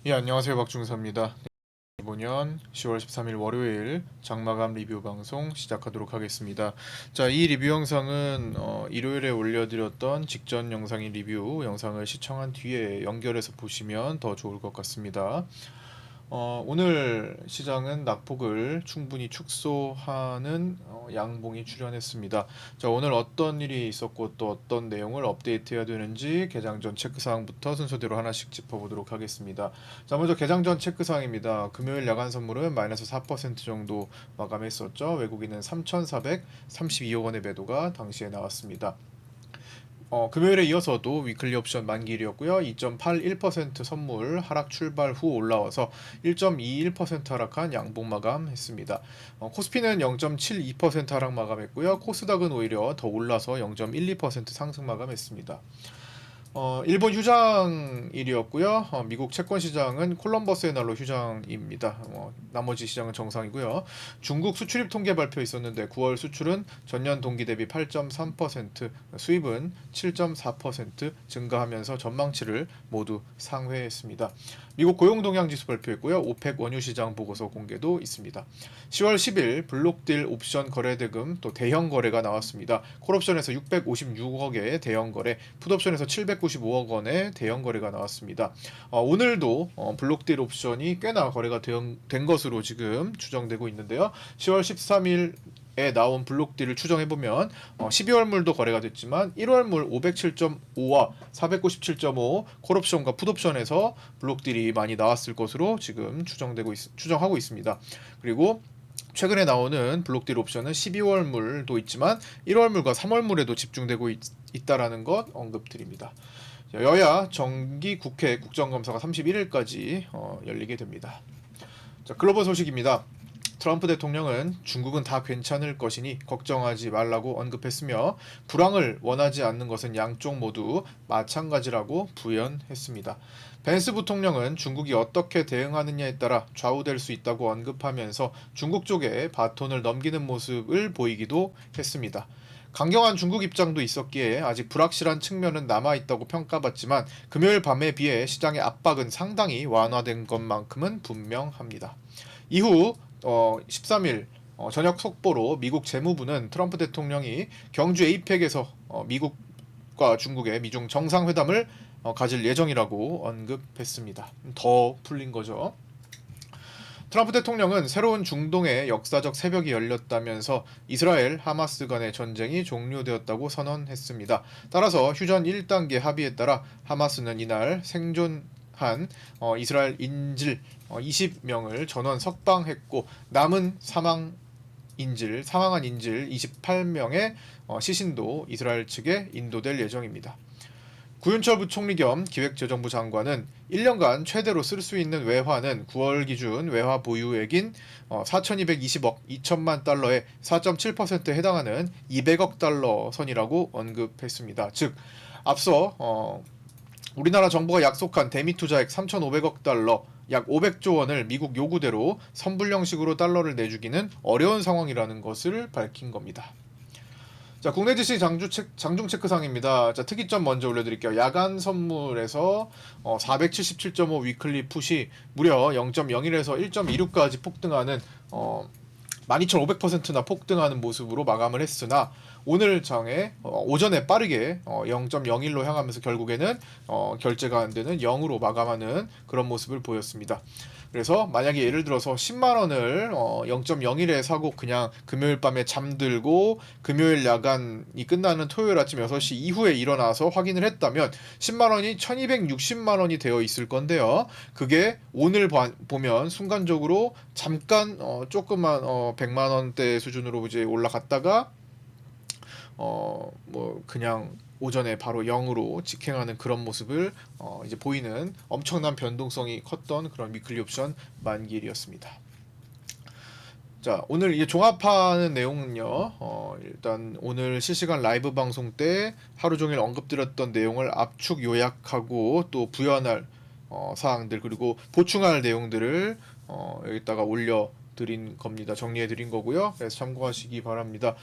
예, 안녕하세요. 박중서입니다. 이번 년 10월 13일 월요일 장마감 리뷰 방송 시작하도록 하겠습니다. 자, 이 리뷰 영상은 일요일에 올려드렸던 직전 영상인 리뷰 영상을 시청한 뒤에 연결해서 보시면 더 좋을 것 같습니다. 오늘 시장은 낙폭을 충분히 축소하는 양봉이 출현했습니다. 자, 오늘 어떤 일이 있었고 또 어떤 내용을 업데이트해야 되는지 개장 전 체크사항부터 순서대로 하나씩 짚어보도록 하겠습니다. 자, 먼저 개장 전 체크사항입니다. 금요일 야간 선물은 마이너스 4% 정도 마감했었죠. 외국인은 3,432억 원의 매도가 당시에 나왔습니다. 금요일에 이어서도 위클리 옵션 만기일이었고요. 2.81% 선물 하락 출발 후 올라와서 1.21% 하락한 양봉 마감했습니다. 코스피는 0.72% 하락 마감했고요. 코스닥은 오히려 더 올라서 0.12% 상승 마감했습니다. 일본 휴장일이었고요. 미국 채권 시장은 콜럼버스의 날로 휴장입니다. 나머지 시장은 정상이고요. 중국 수출입 통계 발표 있었는데 9월 수출은 전년 동기 대비 8.3%, 수입은 7.4% 증가하면서 전망치를 모두 상회했습니다. 미국 고용동향 지수 발표했고요. 오펙 원유 시장 보고서 공개도 있습니다. 10월 10일 블록딜 옵션 거래 대금 또 대형 거래가 나왔습니다. 콜옵션에서 656억의 대형 거래, 풋옵션에서 795억 원의 대형 거래가 나왔습니다. 오늘도 블록딜 옵션이 꽤나 거래가 된 것으로 지금 추정되고 있는데요. 10월 13일 에 나온 블록딜을 추정해보면 12월물도 거래가 됐지만 1월물 507.5와 497.5 콜옵션과 풋옵션에서 블록딜이 많이 나왔을 것으로 지금 추정하고 있습니다. 그리고 최근에 나오는 블록딜 옵션은 12월물도 있지만 1월물과 3월물에도 집중되고 있다라는 것 언급드립니다. 여야 정기국회 국정감사가 31일까지 열리게 됩니다. 자, 글로벌 소식입니다. 트럼프 대통령은 중국은 다 괜찮을 것이니 걱정하지 말라고 언급했으며 불황을 원하지 않는 것은 양쪽 모두 마찬가지라고 부연했습니다. 벤스 부통령은 중국이 어떻게 대응하느냐에 따라 좌우될 수 있다고 언급하면서 중국 쪽에 바톤을 넘기는 모습을 보이기도 했습니다. 강경한 중국 입장도 있었기에 아직 불확실한 측면은 남아있다고 평가받지만 금요일 밤에 비해 시장의 압박은 상당히 완화된 것만큼은 분명합니다. 이후 13일 저녁 속보로 미국 재무부는 트럼프 대통령이 경주 에이펙에서 미국과 중국의 미중 정상회담을 가질 예정이라고 언급했습니다. 더 풀린 거죠. 트럼프 대통령은 새로운 중동의 역사적 새벽이 열렸다면서 이스라엘 하마스 간의 전쟁이 종료되었다고 선언했습니다. 따라서 휴전 1단계 합의에 따라 하마스는 이날 생존한 이스라엘 인질 20명을 전원 석방했고 남은 사망한 인질 28명의 시신도 이스라엘 측에 인도될 예정입니다. 구윤철 부총리 겸 기획재정부 장관은 1년간 최대로 쓸 수 있는 외화는 9월 기준 외화 보유액인 4,220억 2천만 달러의 4.7%에 해당하는 200억 달러 선이라고 언급했습니다. 즉 앞서 우리나라 정부가 약속한 대미 투자액 3,500억 달러, 약 500조 원을 미국 요구대로 선불 형식으로 달러를 내주기는 어려운 상황이라는 것을 밝힌 겁니다. 자, 국내 지시 장중 체크상입니다. 자, 특이점 먼저 올려드릴게요. 야간 선물에서 477.5 위클리 풋이 무려 0.01에서 1.26까지 폭등하는 12,500%나 폭등하는 모습으로 마감을 했으나 오늘 장에 오전에 빠르게 0.01로 향하면서 결국에는 결제가 안 되는 0으로 마감하는 그런 모습을 보였습니다. 그래서 만약에 예를 들어서 10만원을 0.01에 사고 그냥 금요일 밤에 잠들고 금요일 야간이 끝나는 토요일 아침 6시 이후에 일어나서 확인을 했다면 10만원이 1260만원이 되어 있을 건데요. 그게 오늘 보면 순간적으로 잠깐 조그만 100만원대 수준으로 이제 올라갔다가 그냥 오전에 바로 0으로 직행하는 그런 모습을 이제 보이는 엄청난 변동성이 컸던 그런 위클리 옵션 만기일이었습니다. 자, 오늘 이제 종합하는 내용은요. 일단 오늘 실시간 라이브 방송 때 하루 종일 언급드렸던 내용을 압축 요약하고 또 부연할 사항들 그리고 보충할 내용들을 여기다가 올려 드린 겁니다. 정리해 드린 거고요. 그래서 참고하시기 바랍니다.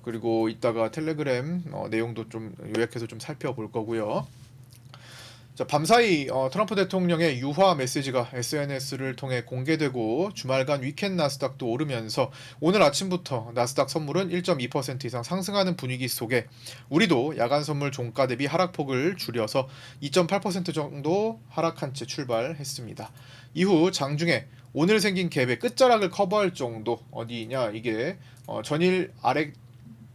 그리고 이따가 텔레그램 내용도 좀 요약해서 좀 살펴볼 거고요. 자, 밤사이 트럼프 대통령의 유화 메시지가 SNS를 통해 공개되고 주말간 위켄 나스닥도 오르면서 오늘 아침부터 나스닥 선물은 1.2% 이상 상승하는 분위기 속에 우리도 야간 선물 종가 대비 하락폭을 줄여서 2.8% 정도 하락한 채 출발했습니다. 이후 장중에 오늘 생긴 갭의 끝자락을 커버할 정도 어디냐 이게 전일 아래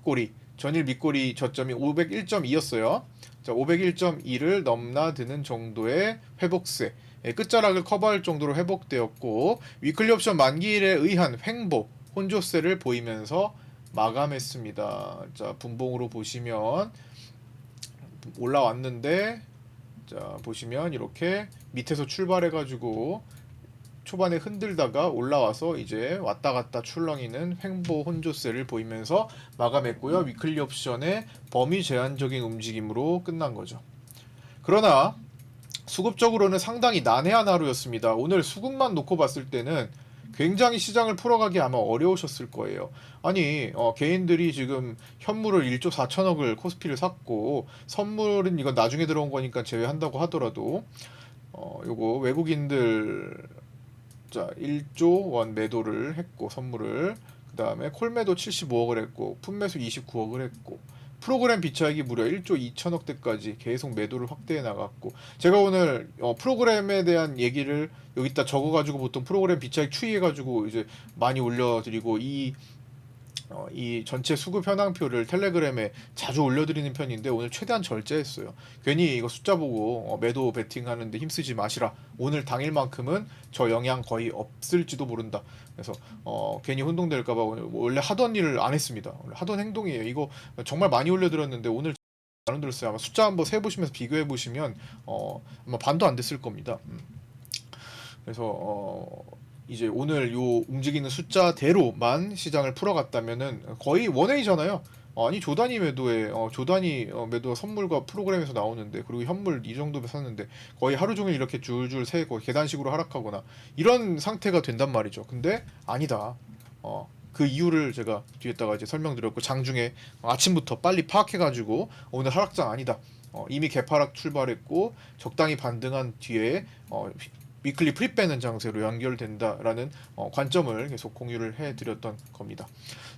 꼬리 전일 밑꼬리 저점이 501.2였어요. 자, 501.2를 넘나드는 정도의 회복세, 끝자락을 커버할 정도로 회복되었고 위클리 옵션 만기일에 의한 횡보, 혼조세를 보이면서 마감했습니다. 자, 분봉으로 보시면 올라왔는데 자, 보시면 이렇게 밑에서 출발해가지고 초반에 흔들다가 올라와서 이제 왔다 갔다 출렁이는 횡보 혼조세를 보이면서 마감했고요. 위클리 옵션의 범위 제한적인 움직임으로 끝난 거죠. 그러나 수급적으로는 상당히 난해한 하루였습니다. 오늘 수급만 놓고 봤을 때는 굉장히 시장을 풀어가기 아마 어려우셨을 거예요. 아니 개인들이 지금 현물을 1조 4천억을 코스피를 샀고 선물은 이건 나중에 들어온 거니까 제외한다고 하더라도 요거 외국인들 자 1조 원 매도를 했고 선물을 그 다음에 콜매도 75억을 했고 풋매수 29억을 했고 프로그램 비차익이 무려 1조 2천억대까지 계속 매도를 확대해 나갔고 제가 오늘 프로그램에 대한 얘기를 여기다 적어가지고 보통 프로그램 비차익 추이해가지고 이제 많이 올려드리고 이 전체 수급 현황표를 텔레그램에 자주 올려드리는 편인데 오늘 최대한 절제했어요. 괜히 이거 숫자 보고 매도 베팅하는데 힘쓰지 마시라. 오늘 당일만큼은 저 영향 거의 없을지도 모른다. 그래서 괜히 혼동될까봐 원래 하던 일을 안 했습니다. 원래 하던 행동이에요. 이거 정말 많이 올려드렸는데 오늘 안 올렸어요. 아마 숫자 한번 세보시면서 비교해보시면 아마 반도 안 됐을 겁니다. 그래서 이제 오늘 요 움직이는 숫자대로만 시장을 풀어갔다면은 거의 원웨이잖아요. 아니 조단위 매도에 조단위 매도 선물과 프로그램에서 나오는데 그리고 현물 이 정도면 샀는데 거의 하루 종일 이렇게 줄줄 세고 계단식으로 하락하거나 이런 상태가 된단 말이죠. 근데 아니다. 그 이유를 제가 뒤에다가 이제 설명드렸고 장중에 아침부터 빨리 파악해가지고 오늘 하락장 아니다. 이미 개파락 출발했고 적당히 반등한 뒤에 위클리 프리 빼는 장세로 연결된다라는 관점을 계속 공유를 해드렸던 겁니다.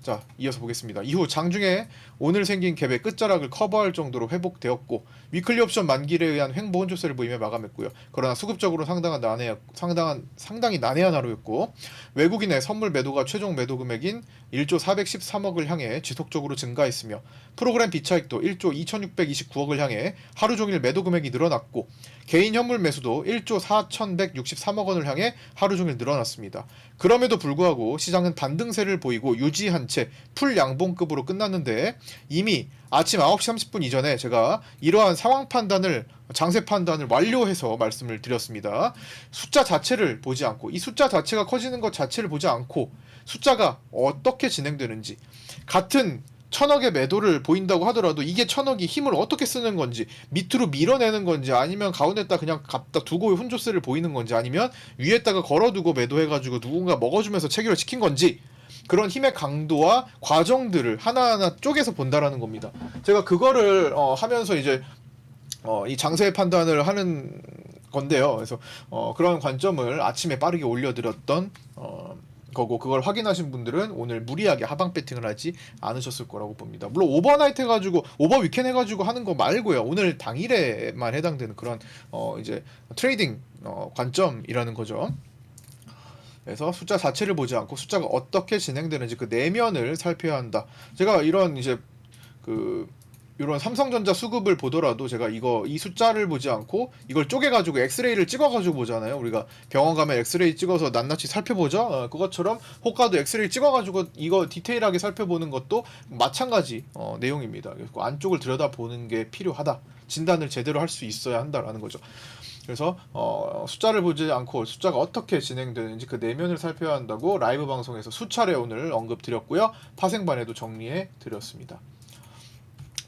자, 이어서 보겠습니다. 이후 장중에 오늘 생긴 갭의 끝자락을 커버할 정도로 회복되었고 위클리 옵션 만기일에 의한 횡보 혼조세를 보이며 마감했고요. 그러나 수급적으로 상당히 난해한 하루였고 외국인의 선물 매도가 최종 매도 금액인 1조 413억을 향해 지속적으로 증가했으며 프로그램 비차익도 1조 2629억을 향해 하루 종일 매도 금액이 늘어났고 개인 현물 매수도 1조 4163억 원을 향해 하루 종일 늘어났습니다. 그럼에도 불구하고 시장은 반등세를 보이고 유지한 채 풀 양봉급으로 끝났는데 이미 아침 9시 30분 이전에 제가 이러한 상황 판단을 장세 판단을 완료해서 말씀을 드렸습니다. 숫자 자체를 보지 않고 이 숫자 자체가 커지는 것 자체를 보지 않고 숫자가 어떻게 진행되는지 같은 천억의 매도를 보인다고 하더라도 이게 천억이 힘을 어떻게 쓰는 건지 밑으로 밀어내는 건지 아니면 가운데다 그냥 갖다 두고 혼조세를 보이는 건지 아니면 위에다가 걸어두고 매도해가지고 누군가 먹어주면서 체결을 시킨 건지 그런 힘의 강도와 과정들을 하나하나 쪼개서 본다라는 겁니다. 제가 그거를 하면서 이제 이 장세 판단을 하는 건데요. 그래서 그런 관점을 아침에 빠르게 올려드렸던 거고 그걸 확인하신 분들은 오늘 무리하게 하방 배팅을 하지 않으셨을 거라고 봅니다. 물론 오버나이트 해가지고 오버 위켄 해가지고 하는 거 말고요. 오늘 당일에만 해당되는 그런 이제 트레이딩 관점이라는 거죠. 그래서 숫자 자체를 보지 않고 숫자가 어떻게 진행되는지 그 내면을 살펴야 한다. 제가 이런 이제 이런 삼성전자 수급을 보더라도 제가 이 숫자를 보지 않고 이걸 쪼개가지고 엑스레이를 찍어가지고 보잖아요. 우리가 병원 가면 엑스레이 찍어서 낱낱이 살펴보죠. 그것처럼 호가도 엑스레이 찍어가지고 이거 디테일하게 살펴보는 것도 마찬가지 내용입니다. 그래서 안쪽을 들여다보는 게 필요하다. 진단을 제대로 할 수 있어야 한다라는 거죠. 그래서 숫자를 보지 않고 숫자가 어떻게 진행되는지 그 내면을 살펴야 한다고 라이브 방송에서 수차례 오늘 언급드렸고요. 파생반에도 정리해 드렸습니다.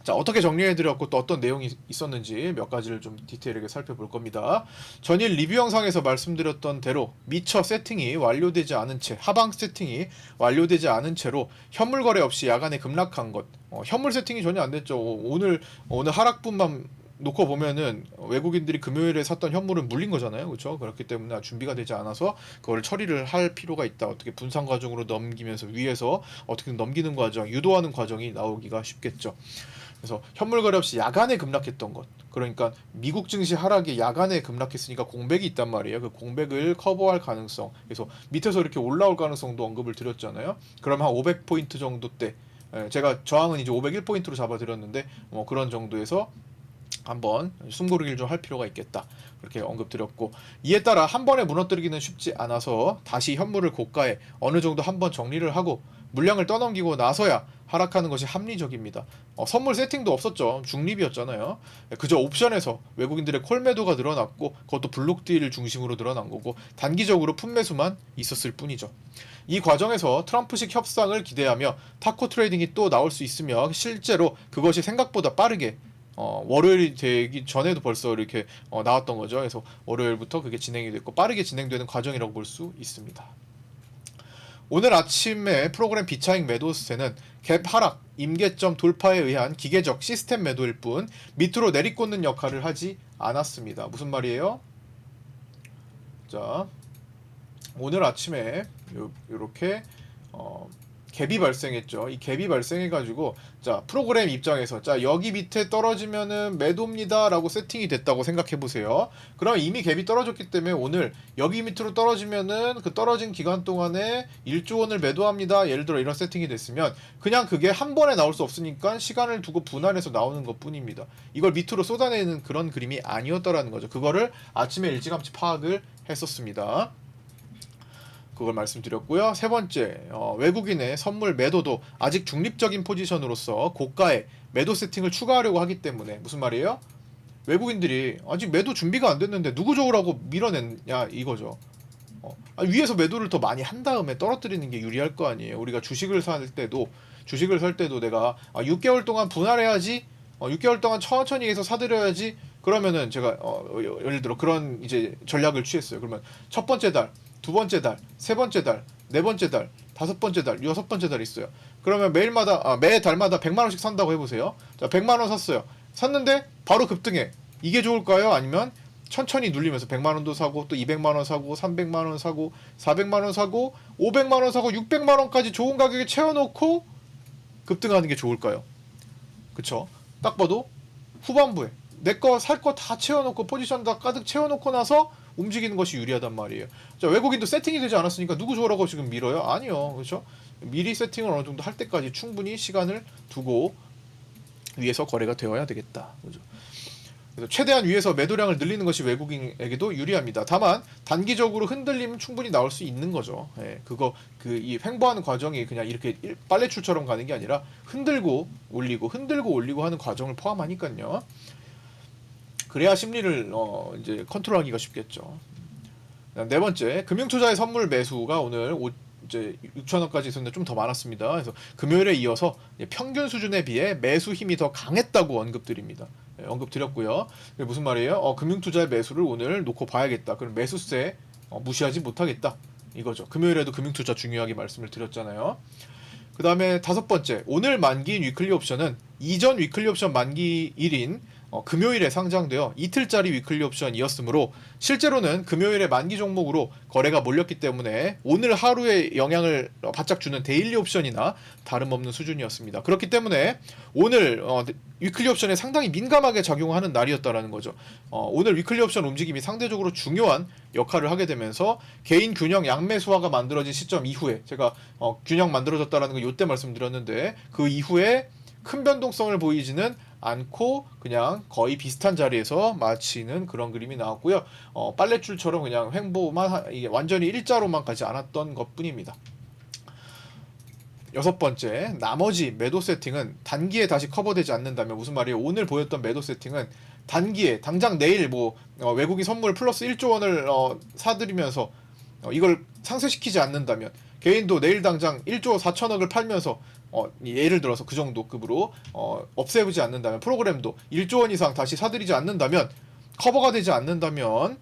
자, 어떻게 정리해드렸고 또 어떤 내용이 있었는지 몇 가지를 좀 디테일하게 살펴볼 겁니다. 전일 리뷰 영상에서 말씀드렸던 대로 미처 세팅이 완료되지 않은 채 하방 세팅이 완료되지 않은 채로 현물 거래 없이 야간에 급락한 것 현물 세팅이 전혀 안 됐죠. 오늘 하락분만 놓고 보면은 외국인들이 금요일에 샀던 현물은 물린 거잖아요. 그렇죠? 그렇기 때문에 준비가 되지 않아서 그걸 처리를 할 필요가 있다. 어떻게 분산 과정으로 넘기면서 위에서 어떻게 넘기는 과정, 유도하는 과정이 나오기가 쉽겠죠. 그래서 현물 거래 없이 야간에 급락했던 것. 그러니까 미국 증시 하락이 야간에 급락했으니까 공백이 있단 말이에요. 그 공백을 커버할 가능성. 그래서 밑에서 이렇게 올라올 가능성도 언급을 드렸잖아요. 그럼 한 500포인트 정도 때 제가 저항은 이제 501포인트로 잡아드렸는데 뭐 그런 정도에서 한번 숨고르기를 좀 할 필요가 있겠다. 그렇게 언급드렸고 이에 따라 한 번에 무너뜨리기는 쉽지 않아서 다시 현물을 고가에 어느 정도 한번 정리를 하고 물량을 떠넘기고 나서야 하락하는 것이 합리적입니다. 선물 세팅도 없었죠. 중립이었잖아요. 그저 옵션에서 외국인들의 콜 매도가 늘어났고 그것도 블록 딜을 중심으로 늘어난 거고 단기적으로 품매수만 있었을 뿐이죠. 이 과정에서 트럼프식 협상을 기대하며 타코 트레이딩이 또 나올 수 있으며 실제로 그것이 생각보다 빠르게 월요일이 되기 전에도 벌써 이렇게 나왔던 거죠. 그래서 월요일부터 그게 진행이 됐고 빠르게 진행되는 과정이라고 볼 수 있습니다. 오늘 아침에 프로그램 비차익 매도세는 갭 하락, 임계점 돌파에 의한 기계적 시스템 매도일 뿐 밑으로 내리꽂는 역할을 하지 않았습니다. 무슨 말이에요? 자, 오늘 아침에 이렇게 갭이 발생했죠. 이 갭이 발생해가지고 자 프로그램 입장에서 자 여기 밑에 떨어지면은 매도입니다라고 세팅이 됐다고 생각해보세요. 그럼 이미 갭이 떨어졌기 때문에 오늘 여기 밑으로 떨어지면은 그 떨어진 기간 동안에 1조 원을 매도합니다. 예를 들어 이런 세팅이 됐으면 그냥 그게 한 번에 나올 수 없으니까 시간을 두고 분할해서 나오는 것 뿐입니다. 이걸 밑으로 쏟아내는 그런 그림이 아니었다라는 거죠. 그거를 아침에 일찌감치 파악을 했었습니다. 그걸 말씀드렸고요. 세 번째, 외국인의 선물 매도도 아직 중립적인 포지션으로서 고가의 매도 세팅을 추가하려고 하기 때문에 무슨 말이에요? 외국인들이 아직 매도 준비가 안 됐는데 누구 좋으라고 밀어냈냐 이거죠. 위에서 매도를 더 많이 한 다음에 떨어뜨리는 게 유리할 거 아니에요. 우리가 주식을 살 때도 내가 6개월 동안 분할해야지 6개월 동안 천천히 해서 사들여야지 그러면은 제가 예를 들어 그런 이제 전략을 취했어요. 그러면 첫 번째 달 두 번째 달, 세 번째 달, 네 번째 달, 다섯 번째 달, 여섯 번째 달 있어요. 그러면 매 달마다 100만 원씩 산다고 해보세요. 자, 100만 원 샀어요. 샀는데 바로 급등해. 이게 좋을까요? 아니면 천천히 눌리면서 100만 원도 사고 또 200만 원 사고 300만 원 사고 400만 원 사고 500만 원 사고 600만 원까지 좋은 가격에 채워놓고 급등하는 게 좋을까요? 그쵸? 딱 봐도 후반부에 내 거 살 거 다 채워놓고 포지션 다 가득 채워놓고 나서 움직이는 것이 유리하단 말이에요. 자, 외국인도 세팅이 되지 않았으니까 누구 좋으라고 지금 밀어요? 아니요. 그렇죠? 미리 세팅을 어느 정도 할 때까지 충분히 시간을 두고 위에서 거래가 되어야 되겠다. 그렇죠? 그래서 최대한 위에서 매도량을 늘리는 것이 외국인에게도 유리합니다. 다만 단기적으로 흔들림은 충분히 나올 수 있는 거죠. 예, 이 횡보하는 과정이 그냥 이렇게 빨래출처럼 가는 게 아니라 흔들고 올리고 하는 과정을 포함하니까요. 그래야 심리를 이제 컨트롤하기가 쉽겠죠. 네 번째, 금융투자의 선물 매수가 오늘 이제 6천원까지 있었는데 좀 더 많았습니다. 그래서 금요일에 이어서 평균 수준에 비해 매수 힘이 더 강했다고 언급드립니다. 네, 언급드렸고요. 무슨 말이에요? 금융투자의 매수를 오늘 놓고 봐야겠다. 그럼 매수세 무시하지 못하겠다. 이거죠. 금요일에도 금융투자 중요하게 말씀을 드렸잖아요. 그 다음에 다섯 번째, 오늘 만기인 위클리 옵션은 이전 위클리 옵션 만기일인 금요일에 상장되어 이틀짜리 위클리 옵션이었으므로 실제로는 금요일에 만기 종목으로 거래가 몰렸기 때문에 오늘 하루에 영향을 바짝 주는 데일리 옵션이나 다름없는 수준이었습니다. 그렇기 때문에 오늘 위클리 옵션에 상당히 민감하게 작용하는 날이었다라는 거죠. 오늘 위클리 옵션 움직임이 상대적으로 중요한 역할을 하게 되면서 개인 균형 양매수화가 만들어진 시점 이후에 제가 균형 만들어졌다라는 거 이때 말씀드렸는데 그 이후에 큰 변동성을 보이지는 않고 그냥 거의 비슷한 자리에서 마치는 그런 그림이 나왔고요. 빨랫줄처럼 그냥 횡보만 이게 완전히 일자로만 가지 않았던 것뿐입니다. 여섯 번째, 나머지 매도 세팅은 단기에 다시 커버되지 않는다면 무슨 말이에요? 오늘 보였던 매도 세팅은 단기에 당장 내일 외국인 선물 플러스 1조 원을 사들이면서 이걸 상쇄시키지 않는다면 개인도 내일 당장 1조 4천억을 팔면서 예를 들어서 그 정도 급으로 없애지 않는다면 프로그램도 1조 원 이상 다시 사들이지 않는다면 커버가 되지 않는다면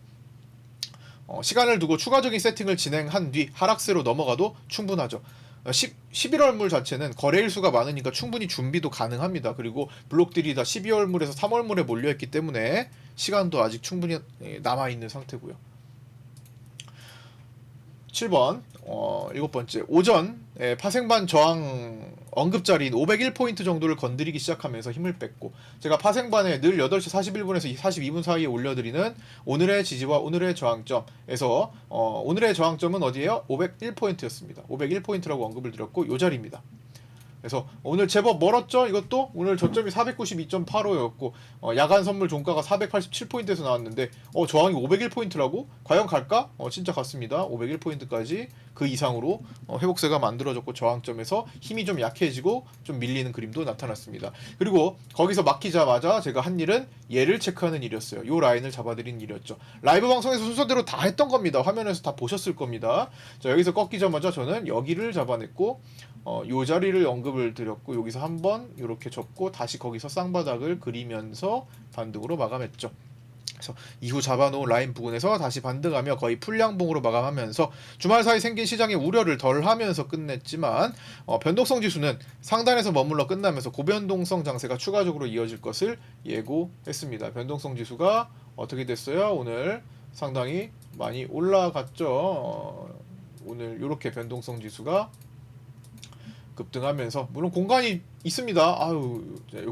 시간을 두고 추가적인 세팅을 진행한 뒤 하락세로 넘어가도 충분하죠. 11월물 자체는 거래일 수가 많으니까 충분히 준비도 가능합니다. 그리고 블록들이 다 12월물에서 3월물에 몰려있기 때문에 시간도 아직 충분히 남아있는 상태고요. 7번 7번째 오전 파생반 저항 언급자리인 501포인트 정도를 건드리기 시작하면서 힘을 뺐고, 제가 파생반에 늘 8시 41분에서 42분 사이에 올려드리는 오늘의 지지와 오늘의 저항점에서 오늘의 저항점은 어디예요? 501포인트였습니다. 501포인트라고 언급을 드렸고 요 자리입니다. 그래서 오늘 제법 멀었죠? 이것도 오늘 저점이 492.85였고 야간 선물 종가가 487포인트에서 나왔는데 저항이 501포인트라고? 과연 갈까? 진짜 갔습니다. 501포인트까지 그 이상으로 회복세가 만들어졌고 저항점에서 힘이 좀 약해지고 좀 밀리는 그림도 나타났습니다. 그리고 거기서 막히자마자 제가 한 일은 얘를 체크하는 일이었어요. 요 라인을 잡아드린 일이었죠. 라이브 방송에서 순서대로 다 했던 겁니다. 화면에서 다 보셨을 겁니다. 자, 여기서 꺾이자마자 저는 여기를 잡아냈고 요 자리를 언급을 드렸고 여기서 한번 이렇게 접고 다시 거기서 쌍바닥을 그리면서 반등으로 마감했죠. 그래서 이후 잡아놓은 라인 부근에서 다시 반등하며 거의 풀량봉으로 마감하면서 주말 사이 생긴 시장의 우려를 덜하면서 끝냈지만 변동성 지수는 상단에서 머물러 끝나면서 고변동성 장세가 추가적으로 이어질 것을 예고했습니다. 변동성 지수가 어떻게 됐어요? 오늘 상당히 많이 올라갔죠. 오늘 이렇게 변동성 지수가 급등하면서 물론 공간이 있습니다.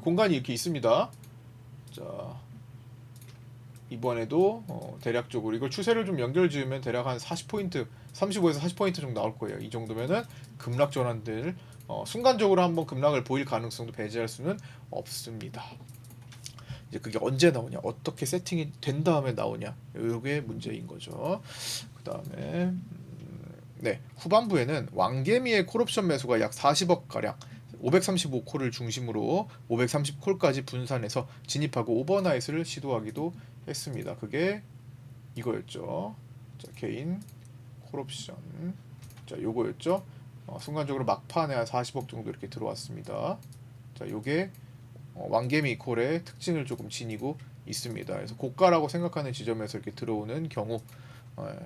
공간이 이렇게 있습니다. 자, 이번에도 대략적으로 이걸 추세를 좀 연결 지으면 대략 한 40포인트, 35에서 40포인트 정도 나올 거예요. 이 정도면은 급락 전환들 순간적으로 한번 급락을 보일 가능성도 배제할 수는 없습니다. 이제 그게 언제 나오냐, 어떻게 세팅이 된 다음에 나오냐, 이게 문제인 거죠. 그 다음에 후반부에는 왕개미의 콜옵션 매수가 약 40억 가량 535콜을 중심으로 530콜까지 분산해서 진입하고 오버나잇을 시도하기도 했습니다. 그게 이거였죠. 자, 개인 콜옵션. 자, 요거였죠. 순간적으로 막판에 한 40억 정도 이렇게 들어왔습니다. 자, 요게 왕개미 콜의 특징을 조금 지니고 있습니다. 그래서 고가라고 생각하는 지점에서 이렇게 들어오는 경우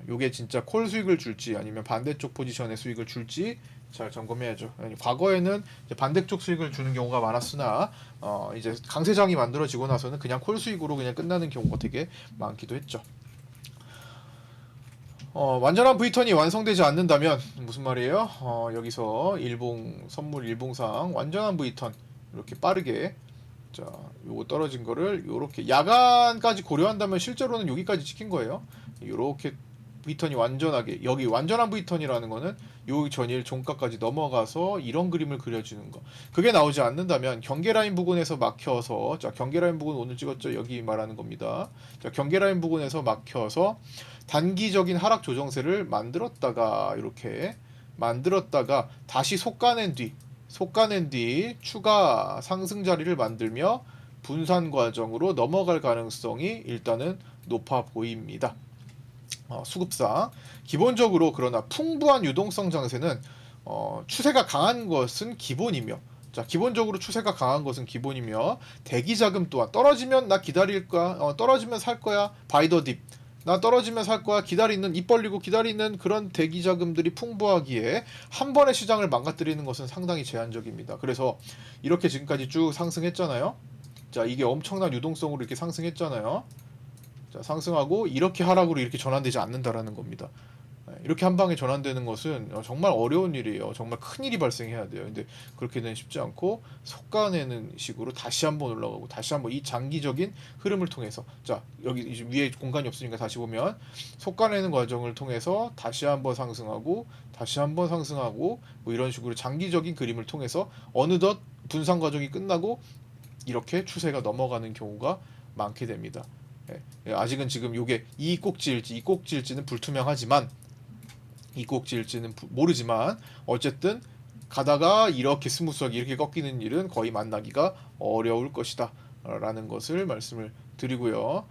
요게 진짜 콜 수익을 줄지 아니면 반대쪽 포지션의 수익을 줄지 잘 점검해야죠. 과거에는 이제 반대쪽 수익을 주는 경우가 많았으나 이제 강세장이 만들어지고 나서는 그냥 콜 수익으로 그냥 끝나는 경우가 되게 많기도 했죠. 완전한 V턴이 완성되지 않는다면 무슨 말이에요? 여기서 선물 일봉상 완전한 V턴 이렇게 빠르게, 자, 요거 떨어진 거를 요렇게 야간까지 고려한다면 실제로는 여기까지 찍힌 거예요. 요렇게 V턴이 완전하게, 여기 완전한 V턴이라는 거는 요 전일 종가까지 넘어가서 이런 그림을 그려주는 거. 그게 나오지 않는다면 경계라인 부근에서 막혀서, 자, 경계라인 부근 오늘 찍었죠? 여기 말하는 겁니다. 자, 경계라인 부근에서 막혀서 단기적인 하락 조정세를 만들었다가 이렇게 만들었다가 다시 솎아낸 뒤 추가 상승 자리를 만들며 분산 과정으로 넘어갈 가능성이 일단은 높아 보입니다. 수급상 기본적으로 그러나 풍부한 유동성 장세는 추세가 강한 것은 기본이며, 자, 기본적으로 추세가 강한 것은 기본이며 대기 자금 또한 떨어지면 나 기다릴 거야, 떨어지면 살 거야, 바이 더 딥, 나 떨어지면 살 거야, 입 벌리고 기다리는 그런 대기 자금들이 풍부하기에 한 번에 시장을 망가뜨리는 것은 상당히 제한적입니다. 그래서 이렇게 지금까지 쭉 상승했잖아요. 자, 이게 엄청난 유동성으로 이렇게 상승했잖아요. 자, 상승하고 이렇게 하락으로 이렇게 전환되지 않는다라는 겁니다. 이렇게 한 방에 전환되는 것은 정말 어려운 일이에요. 정말 큰 일이 발생해야 돼요. 근데 그렇게는 쉽지 않고 솎아내는 식으로 다시 한번 올라가고 다시 한번 이 장기적인 흐름을 통해서, 자, 여기 이제 위에 공간이 없으니까 다시 보면 솎아내는 과정을 통해서 다시 한번 상승하고 다시 한번 상승하고 뭐 이런 식으로 장기적인 그림을 통해서 어느덧 분산 과정이 끝나고 이렇게 추세가 넘어가는 경우가 많게 됩니다. 아직은 지금 요게 이 꼭지일지는 불투명하지만, 이 꼭지일지는 모르지만 어쨌든 가다가 이렇게 스무스하게 이렇게 꺾이는 일은 거의 만나기가 어려울 것이다 라는 것을 말씀을 드리고요.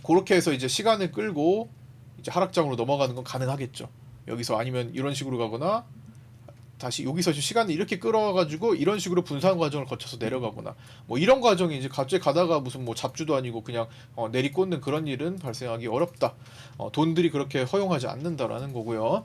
그렇게 해서 이제 시간을 끌고 이제 하락장으로 넘어가는 건 가능하겠죠. 여기서 아니면 이런 식으로 가거나 다시 여기서 시간을 이렇게 끌어가지고 이런 식으로 분산 과정을 거쳐서 내려가거나 뭐 이런 과정이 이제 갑자기 가다가 무슨 뭐 잡주도 아니고 그냥 내리꽂는 그런 일은 발생하기 어렵다. 돈들이 그렇게 허용하지 않는다라는 거고요.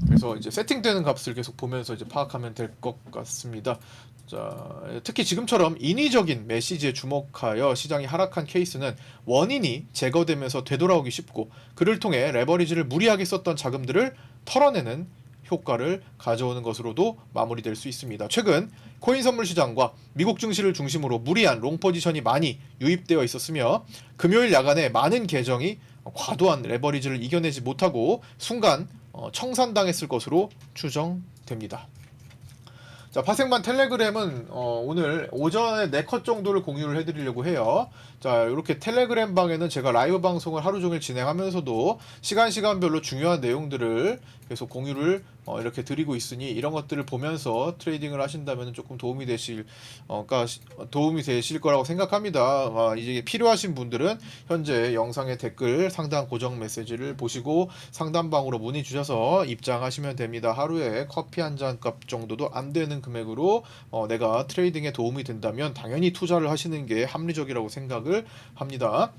그래서 이제 세팅되는 값을 계속 보면서 이제 파악하면 될 것 같습니다. 자, 특히 지금처럼 인위적인 메시지에 주목하여 시장이 하락한 케이스는 원인이 제거되면서 되돌아오기 쉽고, 그를 통해 레버리지를 무리하게 썼던 자금들을 털어내는 효과를 가져오는 것으로도 마무리될 수 있습니다. 최근 코인 선물 시장과 미국 증시를 중심으로 무리한 롱 포지션이 많이 유입되어 있었으며, 금요일 야간에 많은 계정이 과도한 레버리지를 이겨내지 못하고 순간 청산당했을 것으로 추정됩니다. 자, 파생반 텔레그램은 오늘 오전에 4컷 정도를 공유를 해드리려고 해요. 자, 이렇게 텔레그램 방에는 제가 라이브 방송을 하루 종일 진행하면서도 시간별로 중요한 내용들을 계속 공유를 이렇게 드리고 있으니, 이런 것들을 보면서 트레이딩을 하신다면 조금 도움이 되실 거라고 생각합니다. 이제 필요하신 분들은 현재 영상의 댓글 상단 고정 메시지를 보시고 상담방으로 문의 주셔서 입장하시면 됩니다. 하루에 커피 한 잔 값 정도도 안 되는 금액으로 내가 트레이딩에 도움이 된다면 당연히 투자를 하시는 게 합리적이라고 생각을 합니다.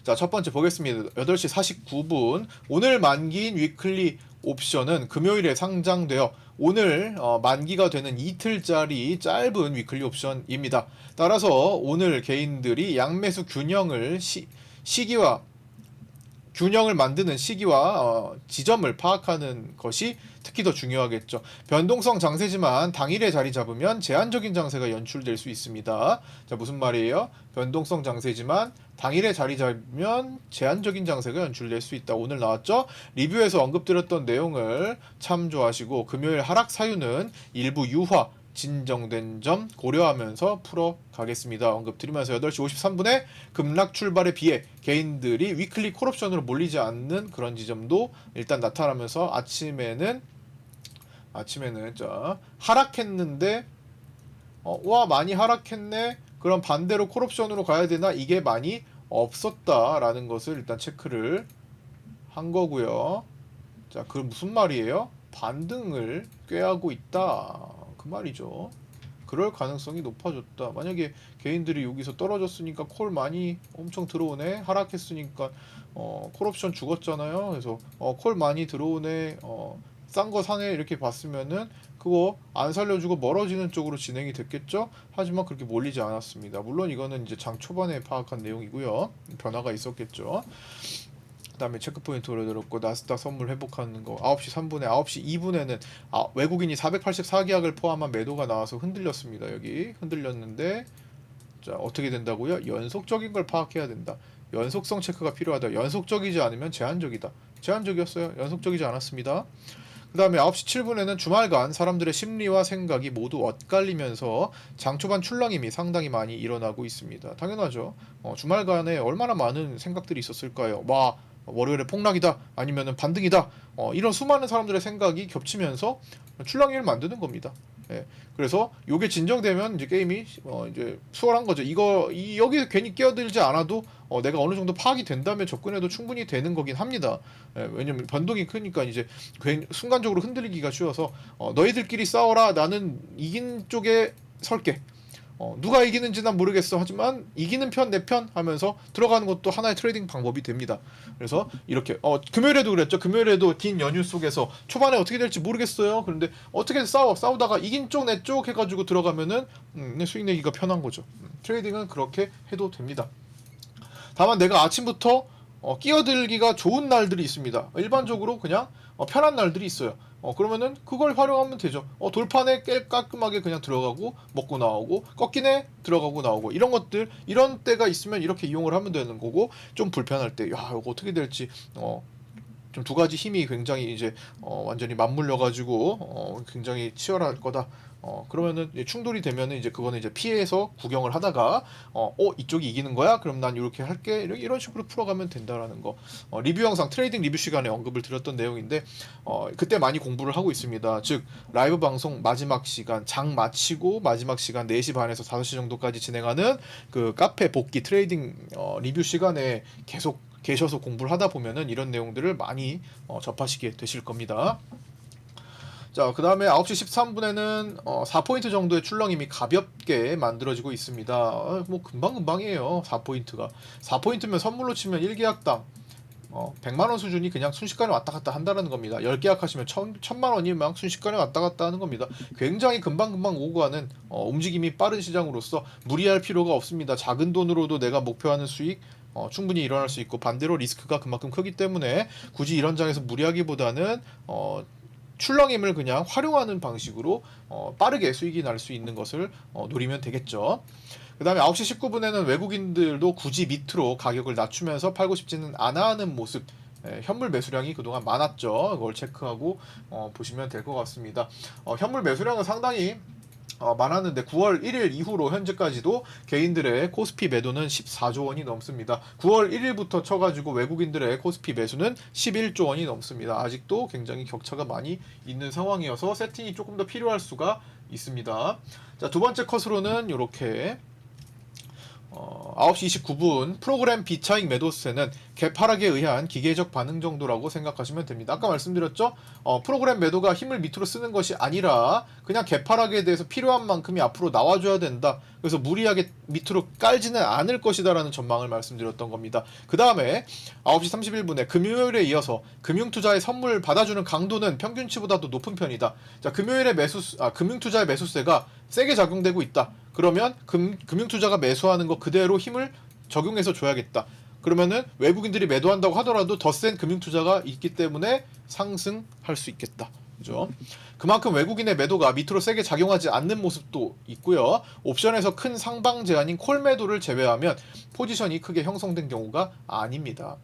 자, 첫 번째 보겠습니다. 8시 49분 오늘 만기인 위클리 옵션은 금요일에 상장되어 오늘 만기가 되는 이틀짜리 짧은 위클리 옵션입니다. 따라서 오늘 개인들이 양매수 균형을 만드는 시기와 지점을 파악하는 것이 특히 더 중요하겠죠. 변동성 장세지만 당일에 자리 잡으면 제한적인 장세가 연출될 수 있습니다. 자, 무슨 말이에요? 변동성 장세지만 당일에 자리 잡으면 제한적인 장세가 연출될 수 있다. 오늘 나왔죠? 리뷰에서 언급드렸던 내용을 참조하시고 금요일 하락 사유는 일부 유화 진정된 점 고려하면서 풀어가겠습니다. 언급드리면서 8시 53분에 급락 출발에 비해 개인들이 위클리 콜옵션으로 몰리지 않는 그런 지점도 일단 나타나면서 아침에는 자, 하락했는데 와 많이 하락했네. 그럼 반대로 콜옵션으로 가야 되나? 이게 많이 없었다라는 것을 일단 체크를 한 거고요. 자, 그 무슨 말이에요? 반등을 꾀하고 있다. 그 말이죠. 그럴 가능성이 높아졌다. 만약에 개인들이 여기서 떨어졌으니까 콜 많이 엄청 들어오네. 하락했으니까 콜옵션 죽었잖아요. 그래서 콜 많이 들어오네. 싼 거 사네. 이렇게 봤으면은 그거 안 살려주고 멀어지는 쪽으로 진행이 됐겠죠. 하지만 그렇게 몰리지 않았습니다. 물론 이거는 이제 장 초반에 파악한 내용이고요. 변화가 있었겠죠. 그 다음에 체크포인트 올려드렸고, 나스닥 선물 회복하는 거 9시 3분에 9시 2분에는 외국인이 484계약을 포함한 매도가 나와서 흔들렸습니다. 여기 흔들렸는데, 자, 어떻게 된다고요? 연속적인 걸 파악해야 된다. 연속성 체크가 필요하다. 연속적이지 않으면 제한적이다. 제한적이었어요. 연속적이지 않았습니다. 그 다음에 9시 7분에는 주말간 사람들의 심리와 생각이 모두 엇갈리면서 장초반 출렁임이 상당히 많이 일어나고 있습니다. 당연하죠. 주말간에 얼마나 많은 생각들이 있었을까요? 월요일에 폭락이다, 아니면은 반등이다, 이런 수많은 사람들의 생각이 겹치면서 출렁이를 만드는 겁니다. 예. 그래서 요게 진정되면 이제 게임이 이제 수월한 거죠. 여기 괜히 끼어들지 않아도 내가 어느 정도 파악이 된다면 접근해도 충분히 되는 거긴 합니다. 예. 왜냐면 변동이 크니까 이제 순간적으로 흔들리기가 쉬워서 너희들끼리 싸워라, 나는 이긴 쪽에 설게. 누가 이기는지 난 모르겠어. 하지만 이기는 편 내 편 하면서 들어가는 것도 하나의 트레이딩 방법이 됩니다. 그래서 이렇게 금요일에도 그랬죠. 금요일에도 긴 연휴 속에서 초반에 어떻게 될지 모르겠어요. 그런데 어떻게 싸우다가 이긴 쪽 내 쪽 해가지고 들어가면은 수익 내기가 편한 거죠. 트레이딩은 그렇게 해도 됩니다. 다만 내가 아침부터 끼어들기가 좋은 날들이 있습니다. 일반적으로 그냥 편한 날들이 있어요. 그러면은 그걸 활용하면 되죠. 돌판에 깔끔하게 그냥 들어가고 먹고 나오고, 꺾이네 들어가고 나오고, 이런 것들, 이런 때가 있으면 이렇게 이용을 하면 되는 거고, 좀 불편할 때 이거 어떻게 될지 좀 두 가지 힘이 굉장히 이제 완전히 맞물려 가지고 굉장히 치열할 거다. 그러면은 충돌이 되면은 이제 그거는 이제 피해서 구경을 하다가 이쪽이 이기는 거야? 그럼 난 이렇게 할게. 이런 식으로 풀어가면 된다라는 거. 리뷰 영상 트레이딩 리뷰 시간에 언급을 드렸던 내용인데 그때 많이 공부를 하고 있습니다. 즉 라이브 방송 마지막 시간, 장 마치고 마지막 시간 4시 반에서 5시 정도까지 진행하는 그 카페 복귀 트레이딩 리뷰 시간에 계속 계셔서 공부를 하다 보면은 이런 내용들을 많이 접하시게 되실 겁니다. 자, 그 다음에 9시 13분에는 4포인트 정도의 출렁임이 가볍게 만들어지고 있습니다. 뭐 금방금방이에요. 4포인트가. 4포인트면 선물로 치면 1계약당 100만 원 수준이 그냥 순식간에 왔다 갔다 한다는 겁니다. 10개 약하시면 1000만 원이 막 순식간에 왔다 갔다 하는 겁니다. 굉장히 금방금방 오고 가는 움직임이 빠른 시장으로서 무리할 필요가 없습니다. 작은 돈으로도 내가 목표하는 수익 충분히 일어날 수 있고, 반대로 리스크가 그만큼 크기 때문에 굳이 이런 장에서 무리하기보다는 출렁임을 그냥 활용하는 방식으로 빠르게 수익이 날 수 있는 것을 노리면 되겠죠. 그 다음에 9시 19분에는 외국인들도 굳이 밑으로 가격을 낮추면서 팔고 싶지는 않아 하는 모습, 현물 매수량이 그동안 많았죠. 그걸 체크하고 보시면 될 것 같습니다. 현물 매수량은 상당히 많았는데 9월 1일 이후로 현재까지도 개인들의 코스피 매도는 14조 원이 넘습니다. 9월 1일부터 쳐가지고 외국인들의 코스피 매수는 11조 원이 넘습니다. 아직도 굉장히 격차가 많이 있는 상황이어서 세팅이 조금 더 필요할 수가 있습니다. 자, 두 번째 컷으로는 이렇게 9시 29분 프로그램 비차익 매도세는 개파락에 의한 기계적 반응 정도라고 생각하시면 됩니다. 아까 말씀드렸죠? 프로그램 매도가 힘을 밑으로 쓰는 것이 아니라 그냥 개파락에 대해서 필요한 만큼이 앞으로 나와줘야 된다. 그래서 무리하게 밑으로 깔지는 않을 것이다 라는 전망을 말씀드렸던 겁니다. 그 다음에 9시 31분에 금요일에 이어서 금융투자의 선물 받아주는 강도는 평균치보다도 높은 편이다. 자, 금요일에 금융투자의 매수세가 세게 작용되고 있다. 그러면 금융투자가 매수하는 거 그대로 힘을 적용해서 줘야겠다. 그러면은 외국인들이 매도한다고 하더라도 더 센 금융투자가 있기 때문에 상승할 수 있겠다. 그죠? 그만큼 외국인의 매도가 밑으로 세게 작용하지 않는 모습도 있고요. 옵션에서 큰 상방 제한인 콜 매도를 제외하면 포지션이 크게 형성된 경우가 아닙니다.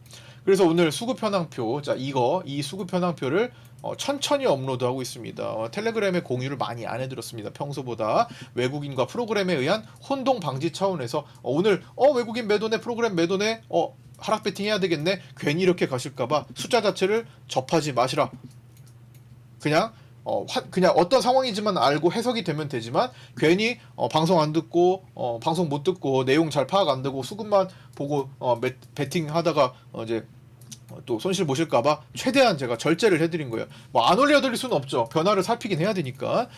그래서 오늘 수급 현황표, 자, 이 수급 현황표를 천천히 업로드하고 있습니다. 텔레그램에 공유를 많이 안 해드렸습니다. 평소보다 외국인과 프로그램에 의한 혼동 방지 차원에서 오늘 외국인 매도네, 프로그램 매도네, 하락 배팅 해야 되겠네, 괜히 이렇게 가실까봐 숫자 자체를 접하지 마시라. 그냥 어떤 상황이지만 알고 해석이 되면 되지만, 괜히 방송 안 듣고 방송 못 듣고 내용 잘 파악 안 되고 수급만 보고 배팅 하다가 이제 또 손실 보실까봐 최대한 제가 절제를 해드린 거예요. 뭐 안 올려드릴 수는 없죠. 변화를 살피긴 해야 되니까.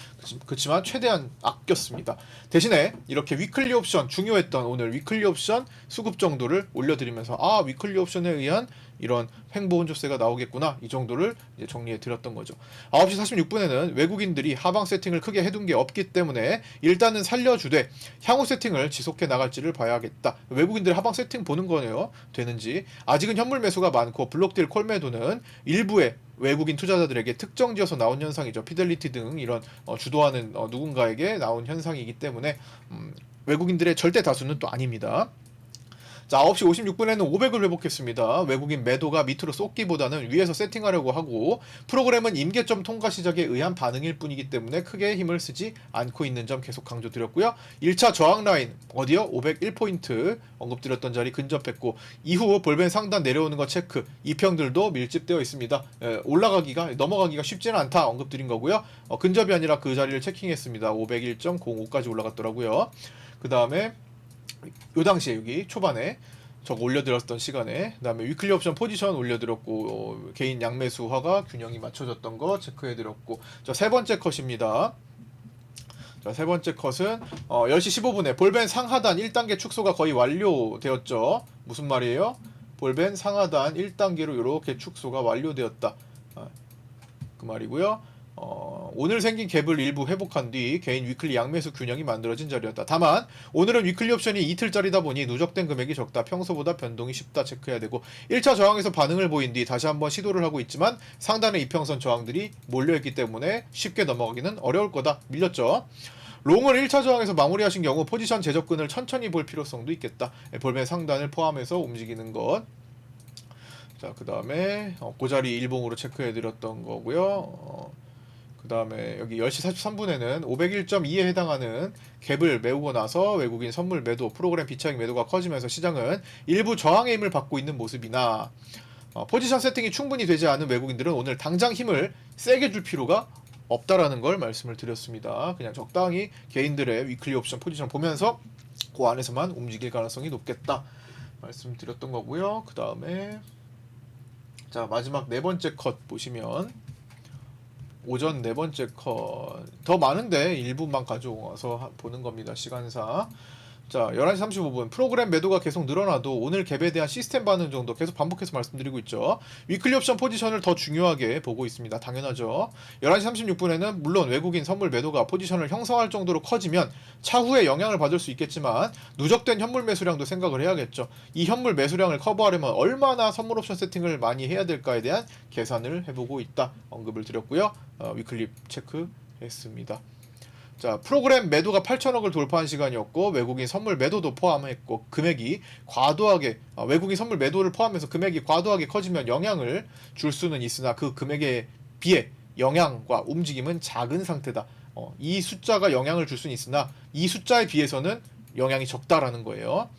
그렇지만 최대한 아꼈습니다. 대신에 이렇게 위클리 옵션, 중요했던 오늘 위클리 옵션 수급 정도를 올려드리면서 위클리 옵션에 의한 이런 횡보 혼조세가 나오겠구나, 이 정도를 이제 정리해 드렸던 거죠. 9시 46분에는 외국인들이 하방 세팅을 크게 해둔 게 없기 때문에 일단은 살려주되 향후 세팅을 지속해 나갈지를 봐야겠다. 외국인들이 하방 세팅 보는 거네요. 되는지. 아직은 현물 매수가 많고 블록딜 콜 매도는 일부의 외국인 투자자들에게 특정지어서 나온 현상이죠. 피델리티 등 이런 주도하는 누군가에게 나온 현상이기 때문에 외국인들의 절대 다수는 또 아닙니다. 자, 9시 56분에는 500을 회복했습니다. 외국인 매도가 밑으로 쏟기보다는 위에서 세팅하려고 하고, 프로그램은 임계점 통과 시작에 의한 반응일 뿐이기 때문에 크게 힘을 쓰지 않고 있는 점 계속 강조드렸고요. 1차 저항 라인 어디요? 501포인트 언급드렸던 자리 근접했고, 이후 볼벤 상단 내려오는 거 체크, 이평들도 밀집되어 있습니다. 넘어가기가 쉽지는 않다 언급드린 거고요. 근접이 아니라 그 자리를 체킹했습니다. 501.05까지 올라갔더라고요. 그 다음에 요 당시에 여기 초반에 저거 올려드렸던 시간에, 그 다음에 위클리 옵션 포지션 올려드렸고, 개인 양매수화가 균형이 맞춰졌던 거 체크해드렸고, 자, 세 번째 컷입니다. 자, 세 번째 컷은 10시 15분에 볼벤 상하단 1단계 축소가 거의 완료되었죠. 무슨 말이에요? 볼벤 상하단 1단계로 이렇게 축소가 완료되었다, 그 말이고요. 오늘 생긴 갭을 일부 회복한 뒤 개인 위클리 양매수 균형이 만들어진 자리였다. 다만 오늘은 위클리 옵션이 이틀짜리다 보니 누적된 금액이 적다. 평소보다 변동이 쉽다. 체크해야 되고, 1차 저항에서 반응을 보인 뒤 다시 한번 시도를 하고 있지만 상단의 이평선 저항들이 몰려있기 때문에 쉽게 넘어가기는 어려울 거다. 밀렸죠. 롱을 1차 저항에서 마무리하신 경우 포지션 재접근을 천천히 볼 필요성도 있겠다. 볼벤 상단을 포함해서 움직이는 것. 자, 그 다음에 그 자리 일봉으로 체크해드렸던 거고요. 그 다음에 여기 10시 43분에는 501.2에 해당하는 갭을 메우고 나서 외국인 선물 매도, 프로그램 비차익 매도가 커지면서 시장은 일부 저항의 힘을 받고 있는 모습이나, 포지션 세팅이 충분히 되지 않은 외국인들은 오늘 당장 힘을 세게 줄 필요가 없다라는 걸 말씀을 드렸습니다. 그냥 적당히 개인들의 위클리 옵션 포지션 보면서 그 안에서만 움직일 가능성이 높겠다 말씀드렸던 거고요. 그 다음에 자, 마지막 네 번째 컷 보시면 오전 네 번째 컷 더 많은데 일부만 가져와서 보는 겁니다. 시간사. 자, 11시 35분 프로그램 매도가 계속 늘어나도 오늘 갭에 대한 시스템 반응 정도 계속 반복해서 말씀드리고 있죠. 위클리 옵션 포지션을 더 중요하게 보고 있습니다. 당연하죠. 11시 36분에는 물론 외국인 선물 매도가 포지션을 형성할 정도로 커지면 차후에 영향을 받을 수 있겠지만 누적된 현물 매수량도 생각을 해야겠죠. 이 현물 매수량을 커버하려면 얼마나 선물 옵션 세팅을 많이 해야 될까에 대한 계산을 해보고 있다. 언급을 드렸고요. 위클리 체크했습니다. 자, 프로그램 매도가 8천억을 돌파한 시간이었고 외국인 선물 매도도 포함했고 금액이 과도하게 외국인 선물 매도를 포함해서 금액이 과도하게 커지면 영향을 줄 수는 있으나 그 금액에 비해 영향과 움직임은 작은 상태다. 이 숫자가 영향을 줄 수는 있으나 이 숫자에 비해서는 영향이 적다라는 거예요.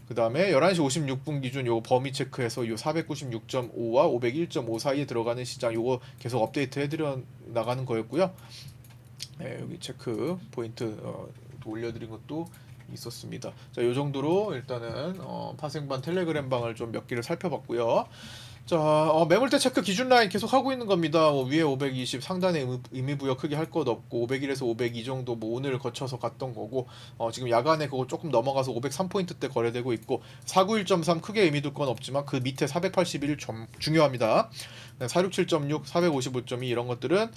그 다음에 11시 56분 기준 요거 범위 체크해서 요 496.5와 501.5 사이에 들어가는 시장 요거 계속 업데이트 해드려 나가는 거였고요. 네, 여기 체크 포인트 올려드린 것도 있었습니다. 자, 요 정도로 일단은 파생반 텔레그램 방을 좀 몇 개를 살펴봤고요. 자, 매물대 체크 기준 라인 계속 하고 있는 겁니다. 위에 520 상단에 의미 부여 크게 할 것 없고 501에서 502 정도 뭐 오늘 거쳐서 갔던 거고 지금 야간에 그거 조금 넘어가서 503포인트대 거래되고 있고 491.3 크게 의미 둘 건 없지만 그 밑에 481 좀 중요합니다. 467.6, 455.2 이런 것들은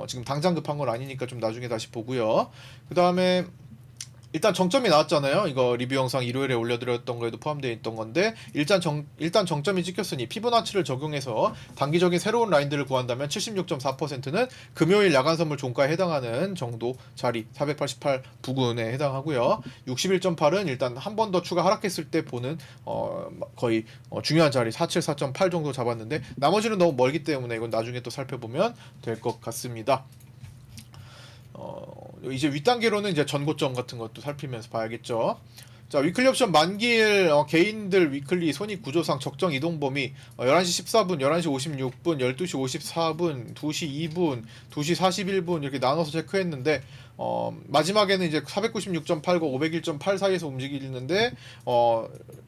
지금 당장 급한 건 아니니까 좀 나중에 다시 보고요. 그 다음에 일단 정점이 나왔잖아요. 이거 리뷰 영상 일요일에 올려드렸던 거에도 포함되어 있던 건데 일단 정점이 찍혔으니 피보나치를 적용해서 단기적인 새로운 라인들을 구한다면 76.4%는 금요일 야간 선물 종가에 해당하는 정도 자리 488 부근에 해당하고요. 61.8은 일단 한 번 더 추가 하락했을 때 보는 거의 중요한 자리 474.8 정도 잡았는데 나머지는 너무 멀기 때문에 이건 나중에 또 살펴보면 될 것 같습니다. 이제 윗단계로는 이제 전고점 같은 것도 살피면서 봐야겠죠. 자, 위클리 옵션 만기일 개인들 위클리 손익 구조상 적정 이동 범위 11시 14분, 11시 56분, 12시 54분, 2시 2분, 2시 41분 이렇게 나눠서 체크했는데 마지막에는 이제 496.8과 501.8 사이에서 움직이는데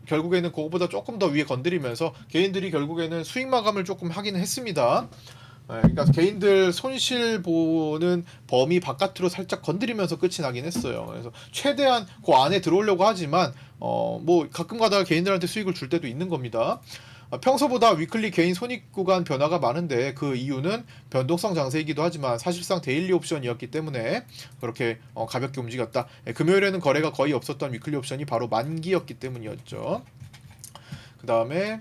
결국에는 그거보다 조금 더 위에 건드리면서 개인들이 결국에는 수익 마감을 조금 하긴 했습니다. 그러니까 개인들 손실 보는 범위 바깥으로 살짝 건드리면서 끝이 나긴 했어요. 그래서 최대한 그 안에 들어오려고 하지만 뭐 가끔 가다가 개인들한테 수익을 줄 때도 있는 겁니다. 평소보다 위클리 개인 손익 구간 변화가 많은데 그 이유는 변동성 장세이기도 하지만 사실상 데일리 옵션이었기 때문에 그렇게 가볍게 움직였다. 금요일에는 거래가 거의 없었던 위클리 옵션이 바로 만기였기 때문이었죠. 그 다음에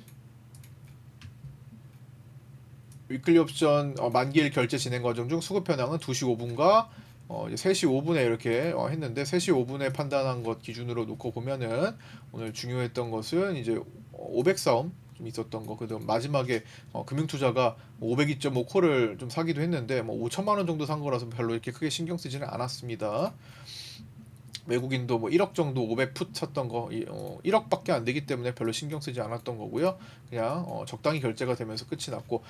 위클리 옵션 만기일 결제 진행 과정 중 수급 현황은 2시 5분과 이제 3시 5분에 이렇게 했는데 3시 5분에 판단한 것 기준으로 놓고 보면은 오늘 중요했던 것은 이제 500 싸움 좀 있었던 거. 그다음 마지막에 금융투자가 502.5콜을 좀 사기도 했는데 뭐 5천만 원 정도 산 거라서 별로 이렇게 크게 신경 쓰지는 않았습니다. 외국인도 뭐 1억 정도 500풋 샀던 거 1억밖에 안 되기 때문에 별로 신경 쓰지 않았던 거고요. 그냥 적당히 결제가 되면서 끝이 났고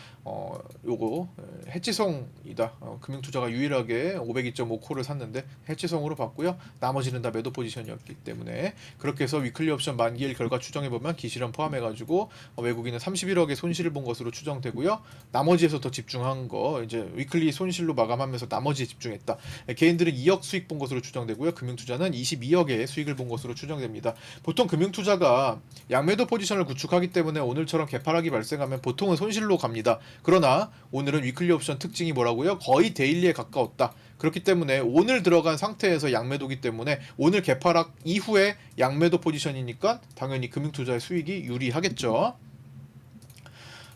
요거 해지송이다. 금융투자가 유일하게 502.5콜을 샀는데 해지송으로 봤고요. 나머지는 다 매도 포지션이었기 때문에 그렇게 해서 위클리 옵션 만기일 결과 추정해 보면 기실현 포함해 가지고 외국인은 31억의 손실을 본 것으로 추정되고요. 나머지에서 더 집중한 거 이제 위클리 손실로 마감하면서 나머지에 집중했다. 개인들은 2억 수익 본 것으로 추정되고요. 금융투자는 22억의 수익을 본 것으로 추정됩니다. 보통 금융투자가 양매도 포지션을 구축하기 때문에 오늘처럼 개파락이 발생하면 보통은 손실로 갑니다. 그러나 오늘은 위클리 옵션 특징이 뭐라고요? 거의 데일리에 가까웠다. 그렇기 때문에 오늘 들어간 상태에서 양매도기 때문에 오늘 개파락 이후에 양매도 포지션이니까 당연히 금융투자의 수익이 유리하겠죠.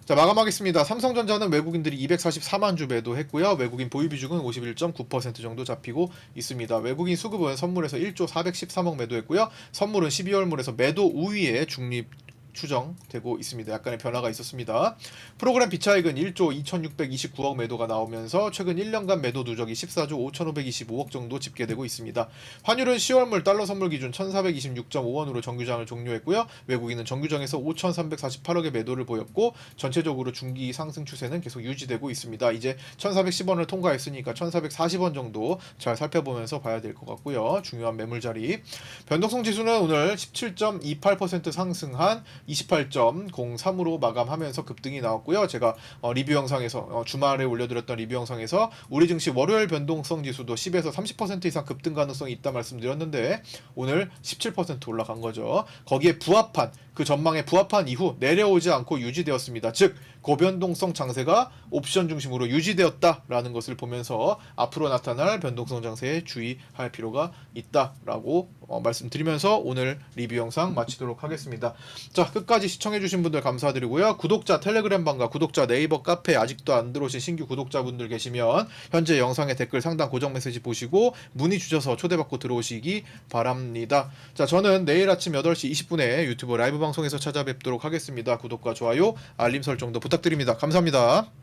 자, 마감하겠습니다. 삼성전자는 외국인들이 244만 주 매도했고요. 외국인 보유 비중은 51.9% 정도 잡히고 있습니다. 외국인 수급은 선물에서 1조 413억 매도했고요. 선물은 12월물에서 매도 우위에 중립 추정되고 있습니다. 약간의 변화가 있었습니다. 프로그램 비차익은 1조 2629억 매도가 나오면서 최근 1년간 매도 누적이 14조 5525억 정도 집계되고 있습니다. 환율은 10월물 달러 선물 기준 1426.5원으로 정규장을 종료했고요. 외국인은 정규장에서 5348억의 매도를 보였고 전체적으로 중기 상승 추세는 계속 유지되고 있습니다. 이제 1410원을 통과했으니까 1440원 정도 잘 살펴보면서 봐야 될 것 같고요. 중요한 매물 자리. 변동성 지수는 오늘 17.28% 상승한 28.03으로 마감하면서 급등이 나왔고요. 제가 리뷰 영상에서 주말에 올려드렸던 리뷰 영상에서 우리 증시 월요일 변동성 지수도 10에서 30% 이상 급등 가능성이 있다 말씀드렸는데 오늘 17% 올라간 거죠. 거기에 부합한 그 전망에 부합한 이후 내려오지 않고 유지되었습니다. 즉 고변동성 장세가 옵션 중심으로 유지되었다라는 것을 보면서 앞으로 나타날 변동성 장세에 주의할 필요가 있다라고 말씀드리면서 오늘 리뷰 영상 마치도록 하겠습니다. 자, 끝까지 시청해주신 분들 감사드리고요. 구독자 텔레그램방과 구독자 네이버 카페 아직도 안 들어오신 신규 구독자분들 계시면 현재 영상의 댓글 상단 고정 메시지 보시고 문의 주셔서 초대받고 들어오시기 바랍니다. 자, 저는 내일 아침 8시 20분에 유튜브 라이브 방송에서 찾아뵙도록 하겠습니다. 구독과 좋아요, 알림 설정도 부탁드립니다. 감사합니다.